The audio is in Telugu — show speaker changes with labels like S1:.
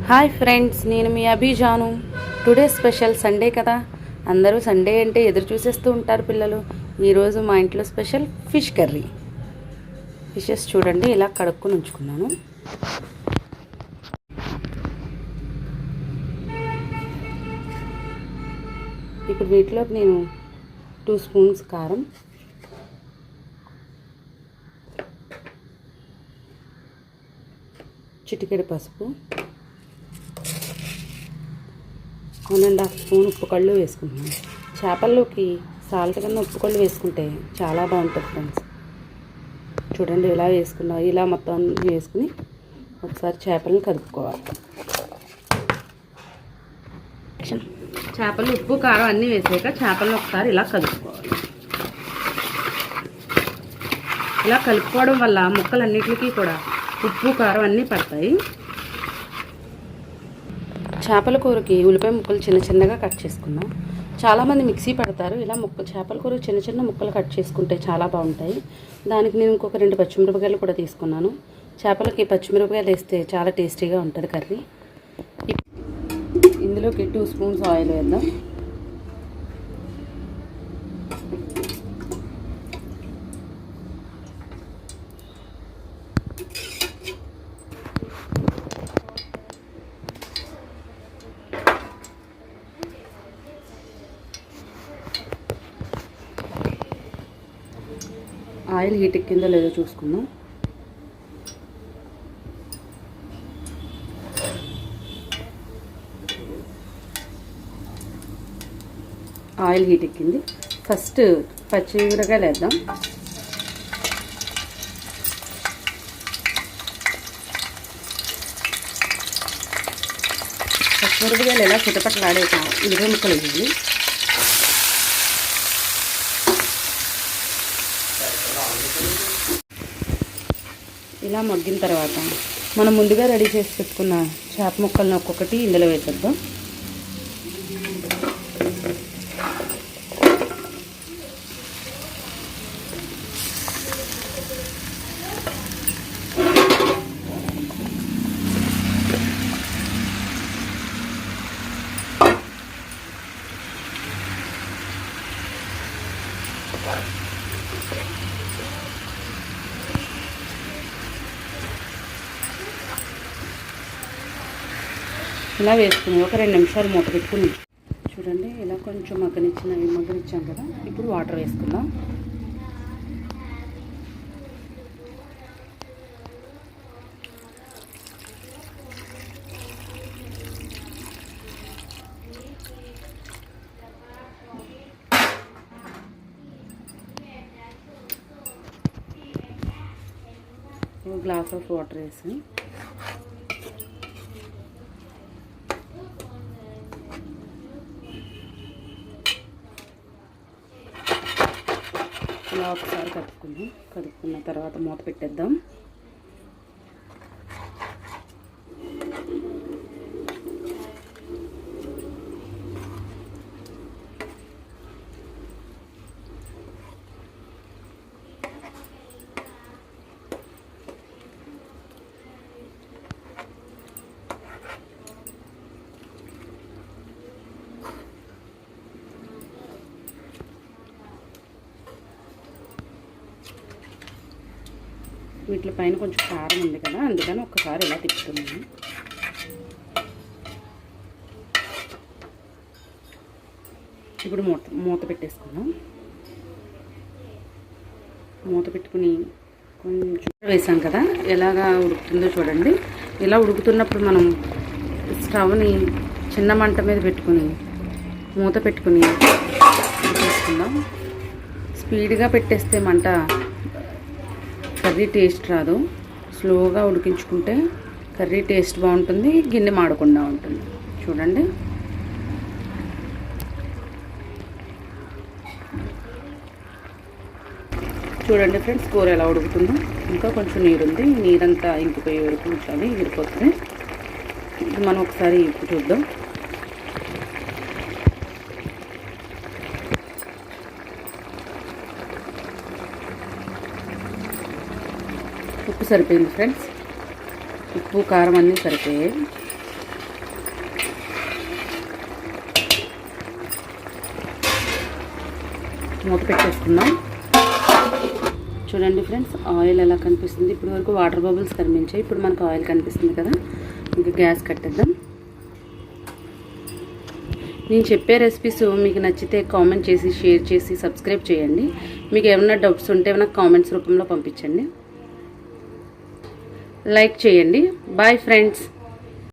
S1: హాయ్ ఫ్రెండ్స్, నేను మీ అభిజాను. టుడే స్పెషల్ సండే కదా. అందరూ సండే అంటే ఎదురు చూసేస్తూ ఉంటారు పిల్లలు. ఈరోజు మా ఇంట్లో స్పెషల్ ఫిష్ కర్రీ. ఫిషెస్ చూడండి ఇలా కడుక్కొని ఉంచుకున్నాను. ఇప్పుడు వీటిలోకి నేను 2 స్పూన్స్ కారం, చిటికెడు పసుపు, 1.5 స్పూన్ ఉప్పు కళ్ళు వేసుకుంటున్నాను. చేపల్లోకి సాల్ట్ కన్నా ఉప్పు కళ్ళు వేసుకుంటే చాలా బాగుంటుంది ఫ్రెండ్స్. చూడండి ఇలా వేసుకున్నా. ఇలా మొత్తం వేసుకుని ఒకసారి చేపలను కలుపుకోవాలి. చేపలు ఉప్పు కారం అన్నీ వేసాక చేపలను ఒకసారి ఇలా కలుపుకోవాలి. ఇలా కలుపుకోవడం వల్ల ముక్కలన్నిటికీ కూడా ఉప్పు కారం అన్నీ పడతాయి. చేపల కూరకి ఉల్లిపాయ ముక్కలు చిన్న చిన్నగా కట్ చేసుకున్నాం. చాలామంది మిక్సీ పడతారు. ఇలా చేపల కూర చిన్న చిన్న ముక్కలు కట్ చేసుకుంటే చాలా బాగుంటాయి. దానికి నేను ఇంకొక 2 పచ్చిమిరపకాయలు కూడా తీసుకున్నాను. చేపలకి పచ్చిమిరపకాయలు వేస్తే చాలా టేస్టీగా ఉంటుంది కర్రీ. ఇందులోకి 2 స్పూన్స్ ఆయిల్ వేద్దాం. ఆయిల్ హీట్ ఎక్కిందో లేదో చూసుకుందాం. ఆయిల్ హీట్ ఎక్కింది. ఫస్ట్ పచ్చిమిరపకాయలు వేద్దాం. పచ్చిమిరపకాయలు ఎలా చిటపట్లాడేక ఉల్లిపాయ ముక్కలు వేయాలి. ఇలా మగ్గిన తర్వాత మనం ముందుగా రెడీ చేసి పెట్టుకున్న చేప ముక్కలను ఒక్కొక్కటి ఇందులో వేసేద్దాం. ఇలా వేసుకుని ఒక 2 నిమిషాలు మూత పెట్టుకుని చూడండి. ఇలా కొంచెం మగ్గనిచ్చాం కదా. ఇప్పుడు వాటర్ వేసుకుందాం. ఒక గ్లాస్ ఆఫ్ వాటర్ వేసి ఇలా ఒకసారి కలుపుకున్న తర్వాత మూత పెట్టేద్దాం. వీటి పైన కొంచెం కారం ఉంది కదా, అందుకని ఒక్కసారి ఇలా తిప్పుతున్నాను. ఇప్పుడు మూత పెట్టేసుకుందాం. మూత పెట్టుకుని కొంచెం వేసాం కదా, ఎలాగా ఉడుకుతుందో చూడండి. ఇలా ఉడుకుతున్నప్పుడు మనం స్టవ్ని చిన్న మంట మీద పెట్టుకుని మూత పెట్టుకుని ఉడికేసుకుందాం. స్పీడ్గా పెట్టేస్తే మంట కర్రీ టేస్ట్ రాదు. స్లోగా ఉడికించుకుంటే కర్రీ టేస్ట్ బాగుంటుంది, గిన్నె మాడకుండా ఉంటుంది. చూడండి చూడండి ఫ్రెండ్స్, కూర ఎలా ఉడుకుతుందో. ఇంకా కొంచెం నీరుంది. నీరంతా ఇంకిపోయే వరకు ఉంచాలి, విడిపోతుంది. ఇది మనం ఒకసారి చూద్దాం. ఉప్పు సరిపోయింది ఫ్రెండ్స్. ఉప్పు కారం అన్నీ సరిపోయాయి. మూత పెట్టేసుకుందాం. చూడండి ఫ్రెండ్స్, ఆయిల్ ఎలా కనిపిస్తుంది. ఇప్పుడు వరకు వాటర్ బబుల్స్ కనిపించాయి, ఇప్పుడు మనకు ఆయిల్ కనిపిస్తుంది కదా. ఇంకా గ్యాస్ కట్టేద్దాం. నేను చెప్పే రెసిపీస్ మీకు నచ్చితే కామెంట్ చేసి, షేర్ చేసి, సబ్స్క్రైబ్ చేయండి. మీకు ఏమైనా డౌట్స్ ఉంటే నాకు కామెంట్స్ రూపంలో పంపించండి. లైక్ చేయండి. Bye friends.